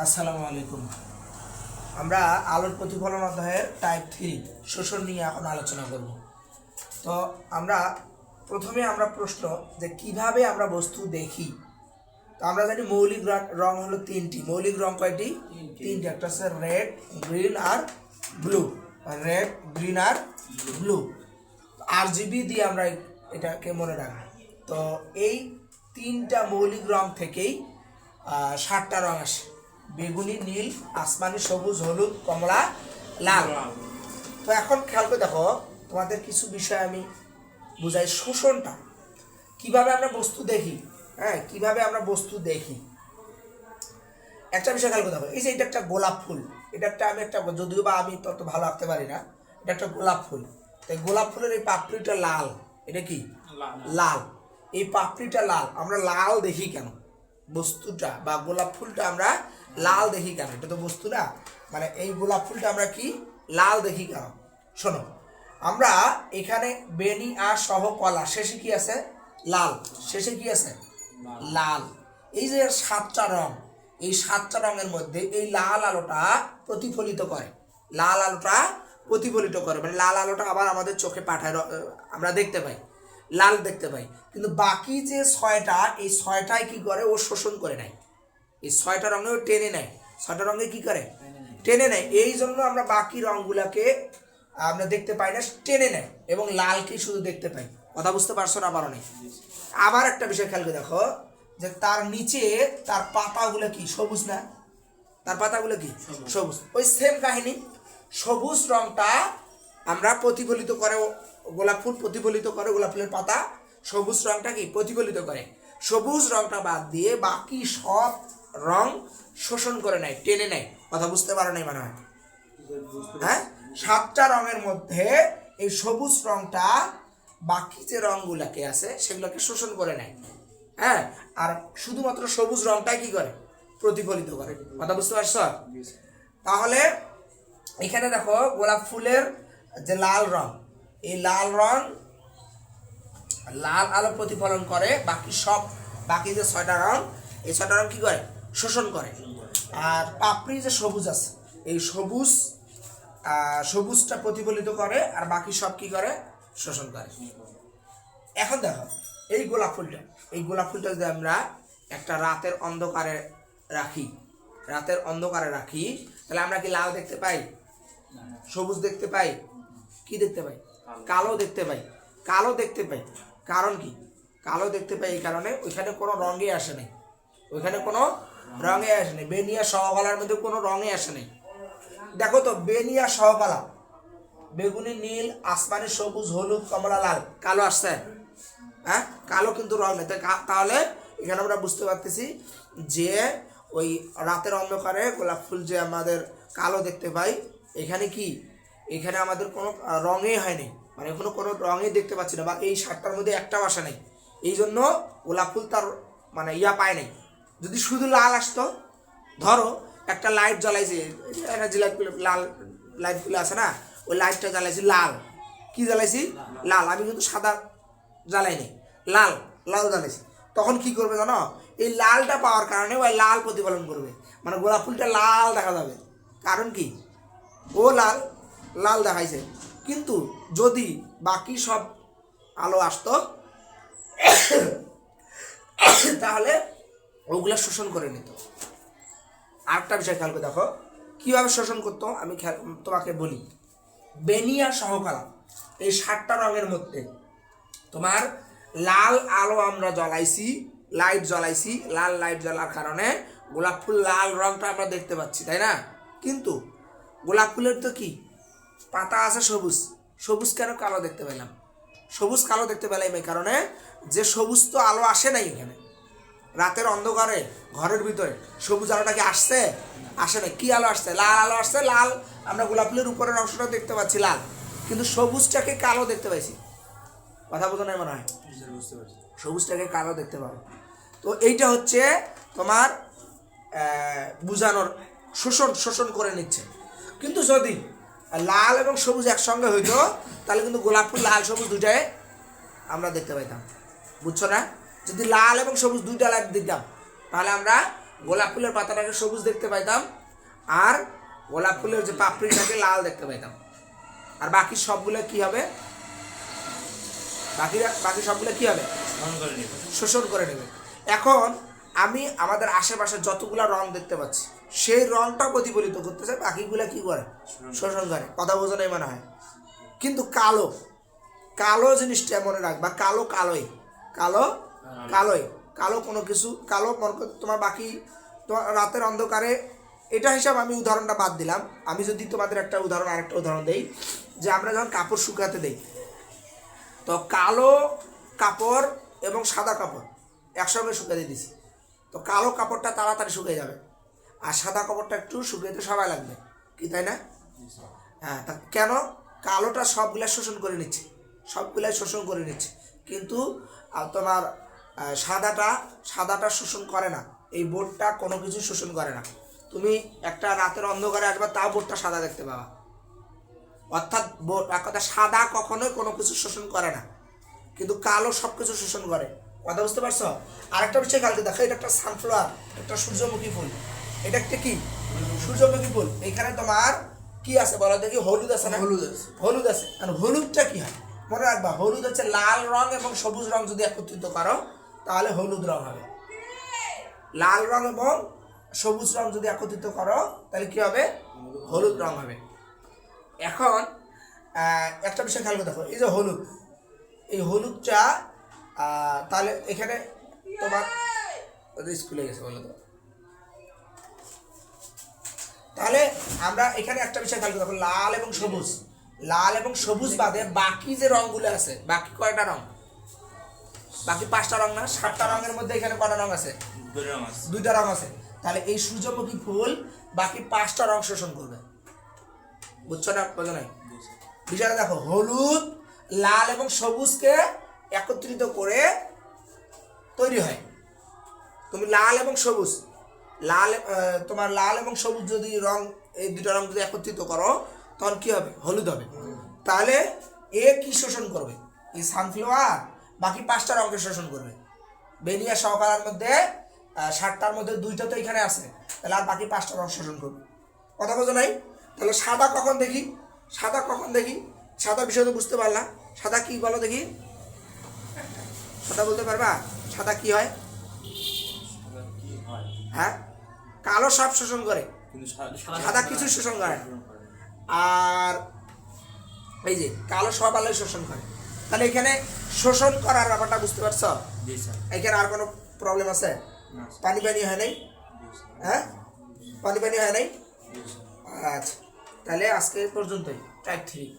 আসসালামু আলাইকুম। আমরা আলোর প্রতিফলন অধ্যায়ের টাইপ 3 শোষণ নিয়ে এখন আলোচনা করব। তো প্রথমে প্রশ্ন যে কিভাবে আমরা বস্তু দেখি। তো আমরা জানি মৌলিক রং হলো তিনটি। মৌলিক রং কয়টি? তিনটি। একটা হচ্ছে রেড, গ্রিন আর ব্লু। রেড, গ্রিন আর ব্লু। RGB দিয়ে আমরা এটাকে মনে রাখি। তো এই তিনটা মৌলিক রং থেকেই 7টা রং আসে: বেগুনি, নীল, আসমানি, সবুজ, হলুদ, কমলা, লাল। তো এখন খেয়াল করে দেখো, তোমাদের কিছু বিষয় আমি বুঝাই। শোষণটা কিভাবে আমরা বস্তু দেখি, কিভাবে আমরা বস্তু দেখি। একটা বিষয় খেয়াল করে দেখো, এই যে এটা একটা গোলাপ ফুল। এটা যদিও বা আমি তত ভালো আঁকতে পারি না, এটা একটা গোলাপ ফুল। তাই গোলাপ ফুলের এই পাপড়িটা লাল। এটা কি লাল? এই পাপড়িটা লাল। আমরা লাল দেখি কেন? বস্তুটা বা গোলাপ ফুলটা আমরা লাল দেখি কেন? এটা তো বস্তু না, মানে এই গোলাপ ফুলটা আমরা কি লাল দেখি কেন? শোনো, আমরা এখানে বেনি আর সহ কলা, শেষে কি আছে? লাল। শেষে কি আছে? লাল। এই যে 7টা রং, এই 7টা রঙের মধ্যে এই লাল আলোটা প্রতিফলিত করে। লাল আলোটা প্রতিফলিত করে, মানে লাল আলোটা আবার আমাদের চোখে পাঠায়, আমরা দেখতে পাই, লাল দেখতে পাই। কিন্তু বাকি যে 6টা, এই 6টায় কি করে? ও শোষণ করে নেয়। এই 6টা রঙে ও টেনে নেয়। 6টা রঙে কি করে? টেনে নেয়। এই জন্য আমরা বাকি রঙগুলাকে আমরা দেখতে পাই না, টেনে নেয়, এবং লালকে শুধু দেখতে পাই। কথা বুঝতে পারছো না? পারো নাই? আবার একটা বিষয় খেয়াল করে দেখো, যে তার নিচে তার পাতাগুলো কি সবুজ না? তার পাতাগুলো কি সবুজ? ওই সেম কাহিনী। সবুজ রংটা আমরা প্রতিফলিত করে, গোলাপ ফুল প্রতিফলিত করে, গোলাপ ফুলের পাতা সবুজ রংটা কি প্রতিফলিত করে। সবুজ রংটা বাদ দিয়ে বাকি সব রং শোষণ করে নেয়, টেনে নেয়। কথা বুঝতে পারো নাই মনে হয়? হ্যাঁ, 7টা রঙের মধ্যে এই সবুজ রংটা বাকি যে রংগুলাকে আছে সেগুলোকে শোষণ করে নেয়। হ্যাঁ, আর শুধুমাত্র সবুজ রংটাই কি করে? প্রতিফলিত করে। কথা বুঝতে পারছো? তাহলে এখানে দেখো, গোলাপ ফুলের যে লাল রং, এই লাল রং লাল আলো প্রতিফলন করে। বাকি যে 6টা রং, এই 6টা রং কি করে? শোষণ করে। আর পাপড়ি যে সবুজ আছে, এই সবুজটা প্রতিফলিত করে, আর বাকি সব কি করে? শোষণ করে। এখন দেখো, এই গোলাপ ফুলটা যদি আমরা একটা রাতের অন্ধকারে রাখি, তাহলে আমরা কি লাল দেখতে পাই? সবুজ দেখতে পাই? কি দেখতে পাই? কালো দেখতে পাই। কারণ কি? কালো দেখতে পাই এই কারণে ওইখানে কোনো রঙে আসে নাই। বেনিয়া সহকলার মধ্যে কোনো রঙে আসে নাই। দেখো তো, বেনিয়া সহকলা, বেগুনি, নীল, আসমানি, সবুজ, হলুদ, কমলা, লাল, কালো আসছে? হ্যাঁ, কালো কিন্তু রং নেই। তাহলে এখানে আমরা বুঝতে পারতেছি যে ওই রাতের অন্ধকারে গোলাপ ফুল যে আমাদের কালো দেখতে পাই, এখানে আমাদের কোনো রঙই হয়নি, মানে কোনো রঙই দেখতে পাচ্ছি না, বা এই 7টার মধ্যে একটাও আসে নাই। এই জন্য গোলাপ ফুল তার মানে পায় নাই। যদি শুধু লাল আসতো, ধরো একটা লাইট জ্বালাইছে, এনার্জি লাল লাইটগুলো আছে না, ওই লাইটটা জ্বালাইছি লাল। কি জ্বালাইছি? লাল। আমি কিন্তু সাদা জ্বালাইনি, লাল জ্বালাইছি। তখন কি করবে জানো? এই লালটা পাওয়ার কারণে ওই লাল প্রতিফলন করবে, মানে গোলাপ ফুলটা লাল দেখা যাবে। কারণ কি? ও লাল দেখাইছে। কিন্তু যদি বাকি সব আলো আসতো তাহলে ওগুলা শোষণ করে নিত। আরেকটা বিষয় খেয়াল করে দেখো, কিভাবে শোষণ করতো আমি তোমাকে বলি। বেনিয়া সহকালা, এই 7টা রঙের মধ্যে তোমার লাল আলো আমরা লাইট জ্বালাইছি। লাল লাইট জ্বালার কারণে গোলাপ ফুল লাল রংটা আমরা দেখতে পাচ্ছি, তাই না? কিন্তু গোলাপ ফুলের তো কি পাতা আছে সবুজ কেন কালো দেখতে পেলাম? সবুজ কালো দেখতে পেলাম এই কারণে যে সবুজ তো আলো আসে নাই এখানে। রাতের অন্ধকারে ঘরের ভিতরে সবুজ আলোটা কি আসে না? কি আলো আসছে? লাল আলো আসছে। লাল আমরা গোলাপ ফুলের উপরের অংশটা দেখতে পাচ্ছি লাল, কিন্তু সবুজটাকে কালো দেখতে পাইছি। কথা বোঝা নাই মনে হয়? সবুজটাকে কালো দেখতে পাবো। তো এইটা হচ্ছে তোমার বুঝানোর, শোষণ করে নিচ্ছে। কিন্তু যদি লাল এবং সবুজ একসঙ্গে হইতো, তাহলে কিন্তু গোলাপ ফুল লাল সবুজ দুইটাই আমরা দেখতে পাইতাম। বুঝছো না? যদি লাল এবং সবুজ দুইটা লাইট দিতাম, তাহলে আমরা গোলাপ ফুলের পাতাটাকে সবুজ দেখতে পাইতাম, আর গোলাপ ফুলের যে পাপড়িটাকে লাল দেখতে পাইতাম। আর বাকি সবগুলো কি হবে? বাকি সবগুলো কি হবে? শোষণ করে নেবে। এখন আমি আমাদের আশেপাশে যতগুলা রং দেখতে পাচ্ছি সেই রংটা প্রতিফলিত করতেছে, বাকিগুলা কি করে? শোষণ করে। কথা বোঝা নেই মনে হয়। কিন্তু কালো, কালো জিনিসটা মনে রাখবা, কালো কালোই, কালো কালোই, কালো কোনো কিছু কালো মনে করো তোমার বাকি তোমার রাতের অন্ধকারে, এটা হিসাব আমি উদাহরণটা বাদ দিলাম। আমি যদি তোমাদের আরেকটা উদাহরণ দেই, যে আমরা যখন কাপড় শুকাতে দেই, তো কালো কাপড় এবং সাদা কাপড় একসঙ্গে শুকাতে দিছি, তো কালো কাপড়টা তাড়াতাড়ি শুকিয়ে যাবে, আর সাদা কাপড়টা একটু শুকাইতে সময় লাগবে, কি তাই না? হ্যাঁ, তা কেন? কালোটা সবগুলা শোষণ করে নিচ্ছে, সবগুলাই শোষণ করে নিচ্ছে, কিন্তু তোমার সাদাটা শোষণ করে না। এই বোর্ডটা কোনো কিছু শোষণ করে না। তুমি একটা রাতের অন্ধকারে আসবা, তাও বোর্ডটা সাদা দেখতে পাবা। অর্থাৎ বোর্ড এক কথা, সাদা কখনোই কোনো কিছু শোষণ করে না, কিন্তু কালো সব কিছু শোষণ করে। কথা বুঝতে পারছো? আরেকটা বিষয় কালকে দেখো, এটা একটা সানফ্লাওয়ার, একটা সূর্যমুখী ফুল। এটা একটা কি? সূর্যমুখী ফুল। এখানে তোমার কি আছে বলো দেখি? হলুদ আছে না? হলুদ আছে। আর হলুদটা কি হয় মনে রাখবা? হলুদ হচ্ছে লাল রং এবং সবুজ রং যদি একত্রিত করো তাহলে হলুদ রং হবে। লাল রং এবং সবুজ রং যদি একত্রিত করো তাহলে কি হবে? হলুদ রং হবে। এখন একটা বিষয় খেয়াল করে দেখো, এই যে হলুদ, এই হলুদটা তাহলে এখানে তোমার স্কুলে গেছে বলো তো, তাহলে আমরা এখানে একটা বিষয় খেয়াল করে দেখো, লাল এবং সবুজ, লাল এবং সবুজ বাদে বাকি যে রংগুলো আছে, বাকি কয়টা রং? বাকি 5টা রং না? 7টা রঙের মধ্যে এখানে কয়টা রং আছে? 2টা রং আছে। তাহলে এই সূর্যমুখী ফুল বাকি 5টা রং শোষণ করবে। বুঝছো না? বোঝো নাই? বিষয়টা দেখো, হলুদ লাল এবং সবুজকে একত্রিত করে তৈরি হয়। তুমি লাল এবং সবুজ, তোমার লাল এবং সবুজ যদি রং, এই 2টা রং যদি একত্রিত করো তখন কি হবে? হলুদ হবে। তাহলে এ কি শোষণ করবে? এই সানফ্লাওয়ার বাকি 5টা রঙকে শোষণ করবে। বেনিয়া সহকারের মধ্যে 7টার মধ্যে 2টা তো এখানে আছে, তাহলে আর বাকি 5টা রং শোষণ করবে। কথা বোঝো নাই? তাহলে সাদা কখন দেখি? সাদা বিষয় তো বুঝতে পারলা। সাদা কি বলো দেখি? সাদা বলতে পারবা? সাদা কি হয়? হ্যাঁ, কালো সব শোষণ করে, সাদা কিছু শোষণ করে না। আর এই যে কালো সব আলোই শোষণ করে। তাহলে এখানে শোষণ করার ব্যাপারটা বুঝতে পারছো? এখানে আর কোনো প্রবলেম আছে? পানি হয় নাই? হ্যাঁ, পানি হয় নাই? আচ্ছা, তাহলে আজকে পর্যন্তই। টাইপ 3।